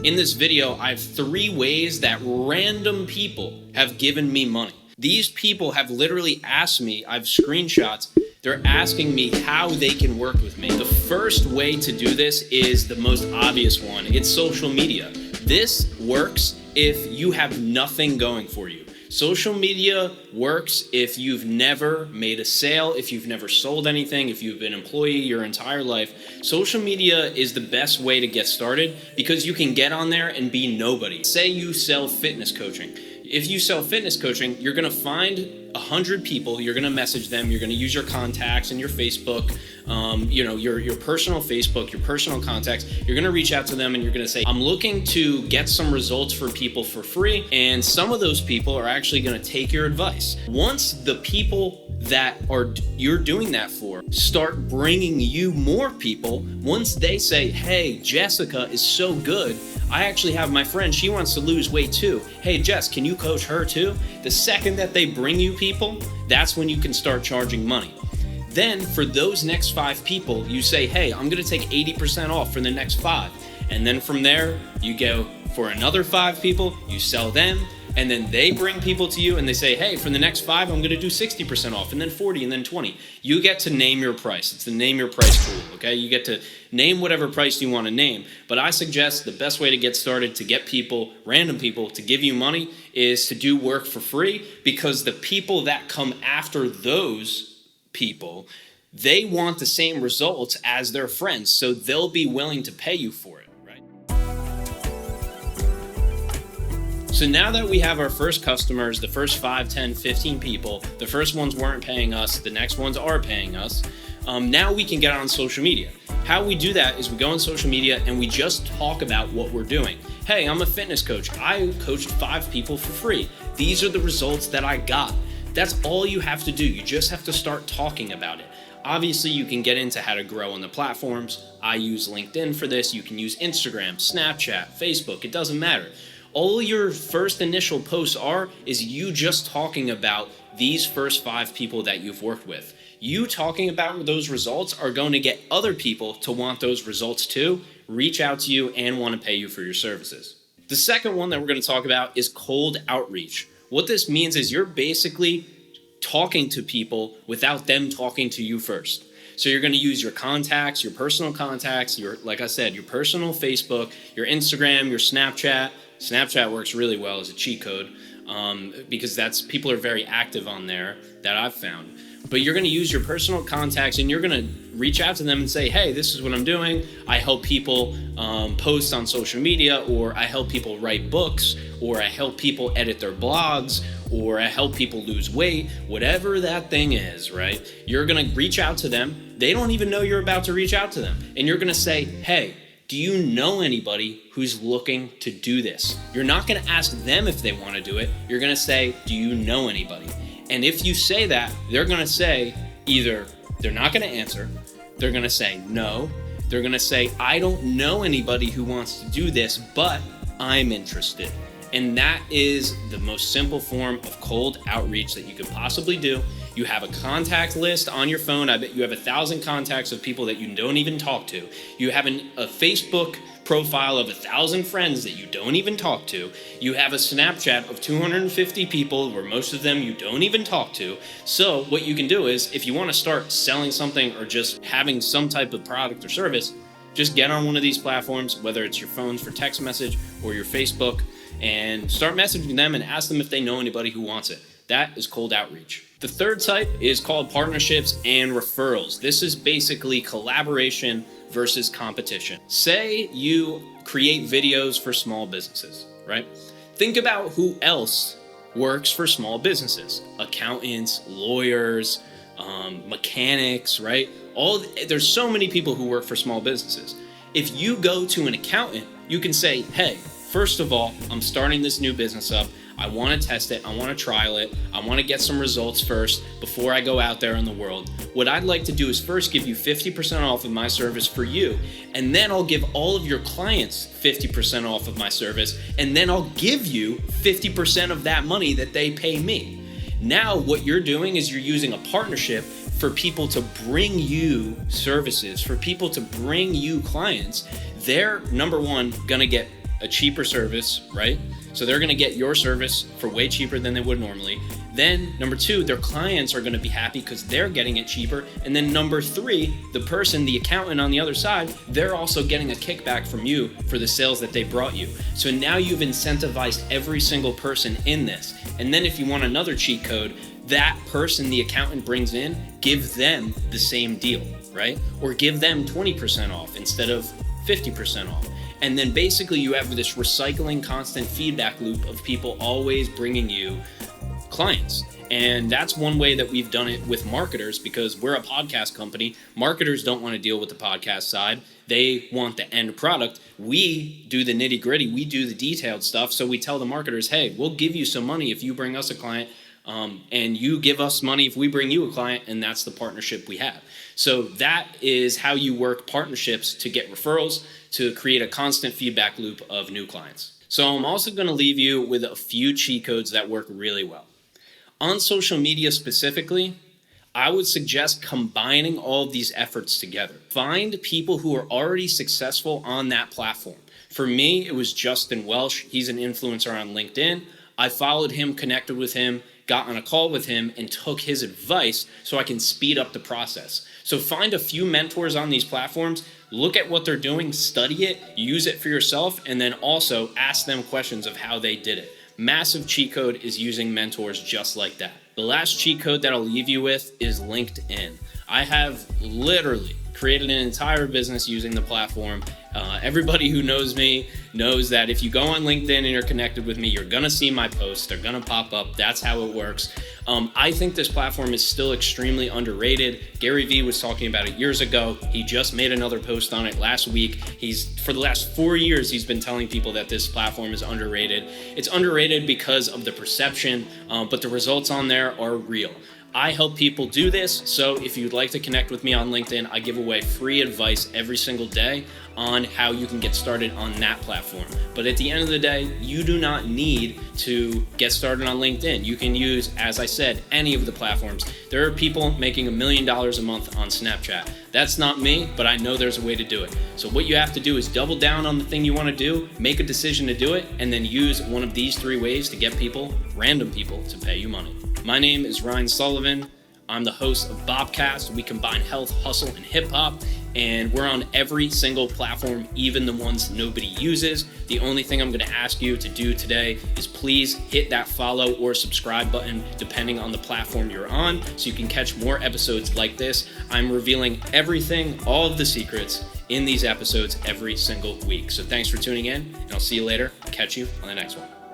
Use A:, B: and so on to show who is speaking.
A: In this video, I have 3 ways that random people have given me money. These people have literally asked me, I have screenshots, they're asking me how they can work with me. The first way to do this is the most obvious one. It's social media. This works if you have nothing going for you. Social media works if you've never made a sale, if you've never sold anything, if you've been an employee your entire life. Social media is the best way to get started because you can get on there and be nobody. Say you sell fitness coaching. If you sell fitness coaching, you're gonna find 100 people, you're gonna message them, you're gonna use your contacts and your Facebook, your personal Facebook, your personal contacts. You're gonna reach out to them and you're gonna say, I'm looking to get some results for people for free, and some of those people are actually gonna take your advice. Once the people that you're doing that for start bringing you more people, once they say, hey, Jessica is so good, I actually have my friend, she wants to lose weight too. Hey, Jess, can you coach her too? The second that they bring you people, that's when you can start charging money. Then for those next 5 people, you say, hey, I'm gonna take 80% off for the next 5. And then from there, you go for another 5 people, you sell them, and then they bring people to you and they say, hey, for the next 5, I'm gonna do 60% off, and then 40, and then 20. You get to name your price. It's the name your price tool, okay? You get to name whatever price you wanna name. But I suggest the best way to get started to get people, random people, to give you money is to do work for free, because the people that come after those people, they want the same results as their friends, so they'll be willing to pay you for it. So now that we have our first customers, the first 5, 10, 15 people, the first ones weren't paying us, the next ones are paying us, now we can get on social media. How we do that is we go on social media and we just talk about what we're doing. Hey, I'm a fitness coach. I coached 5 people for free. These are the results that I got. That's all you have to do. You just have to start talking about it. Obviously, you can get into how to grow on the platforms. I use LinkedIn for this. You can use Instagram, Snapchat, Facebook. It doesn't matter. All your first initial posts is you just talking about these first 5 people that you've worked with. You talking about those results are going to get other people to want those results too, reach out to you, and want to pay you for your services. The second one that we're going to talk about is cold outreach. What this means is you're basically talking to people without them talking to you first. So you're going to use your contacts, your personal contacts, like I said, your personal Facebook, your Instagram, your Snapchat. Snapchat works really well as a cheat code because people are very active on there that I've found. But you're going to use your personal contacts and you're going to reach out to them and say, hey, this is what I'm doing. I help people post on social media, or I help people write books, or I help people edit their blogs, or I help people lose weight, whatever that thing is, right? You're going to reach out to them. They don't even know you're about to reach out to them. And you're going to say, hey, do you know anybody who's looking to do this? You're not going to ask them if they want to do it. You're going to say, do you know anybody? And if you say that, they're going to say either they're not going to answer, they're going to say no, they're going to say, I don't know anybody who wants to do this, but I'm interested. And that is the most simple form of cold outreach that you could possibly do. You have a contact list on your phone. I bet you have 1,000 contacts of people that you don't even talk to. You have a Facebook profile of 1,000 friends that you don't even talk to. You have a Snapchat of 250 people where most of them you don't even talk to. So what you can do is, if you want to start selling something or just having some type of product or service, just get on one of these platforms, whether it's your phones for text message or your Facebook, and start messaging them and ask them if they know anybody who wants it. That is cold outreach. The third type is called partnerships and referrals. This is basically collaboration versus competition. Say you create videos for small businesses, right? Think about who else works for small businesses. Accountants, lawyers, mechanics, right? There's so many people who work for small businesses. If you go to an accountant, you can say, hey, first of all, I'm starting this new business up. I want to test it. I want to trial it. I want to get some results first before I go out there in the world. What I'd like to do is first give you 50% off of my service for you. And then I'll give all of your clients 50% off of my service. And then I'll give you 50% of that money that they pay me. Now what you're doing is you're using a partnership for people to bring you services, for people to bring you clients. They're, number one, going to get a cheaper service, right? So they're going to get your service for way cheaper than they would normally. Then number two, their clients are going to be happy because they're getting it cheaper. And then number three, the person, the accountant on the other side, they're also getting a kickback from you for the sales that they brought you. So now you've incentivized every single person in this. And then if you want another cheat code, that person the accountant brings in, give them the same deal, right? Or give them 20% off instead of 50% off. And then basically you have this recycling constant feedback loop of people always bringing you clients. And that's one way that we've done it with marketers, because we're a podcast company. Marketers don't want to deal with the podcast side. They want the end product. We do the nitty gritty. We do the detailed stuff. So we tell the marketers, hey, we'll give you some money if you bring us a client. And you give us money if we bring you a client, and that's the partnership we have. So that is how you work partnerships to get referrals, to create a constant feedback loop of new clients. So I'm also going to leave you with a few cheat codes that work really well. On social media specifically, I would suggest combining all of these efforts together. Find people who are already successful on that platform. For me, it was Justin Welsh. He's an influencer on LinkedIn. I followed him, connected with him, got on a call with him, and took his advice so I can speed up the process. So find a few mentors on these platforms, look at what they're doing, study it, use it for yourself, and then also ask them questions of how they did it. Massive cheat code is using mentors just like that. The last cheat code that I'll leave you with is LinkedIn. I have literally created an entire business using the platform. Everybody who knows me knows that if you go on LinkedIn and you're connected with me, you're gonna see my posts. They're gonna pop up. That's how it works. I think this platform is still extremely underrated. Gary Vee was talking about it years ago. He just made another post on it last week. For the last 4 years, he's been telling people that this platform is underrated. It's underrated because of the perception, but the results on there are real. I help people do this, so if you'd like to connect with me on LinkedIn, I give away free advice every single day on how you can get started on that platform. But at the end of the day, you do not need to get started on LinkedIn. You can use, as I said, any of the platforms. There are people making $1 million a month on Snapchat. That's not me, but I know there's a way to do it. So what you have to do is double down on the thing you want to do, make a decision to do it, and then use one of these 3 ways to get people, random people, to pay you money. My name is Ryan Sullivan. I'm the host of Bobcast. We combine health, hustle, and hip hop, and we're on every single platform, even the ones nobody uses. The only thing I'm going to ask you to do today is please hit that follow or subscribe button, depending on the platform you're on, so you can catch more episodes like this. I'm revealing everything, all of the secrets in these episodes every single week. So thanks for tuning in, and I'll see you later. Catch you on the next one.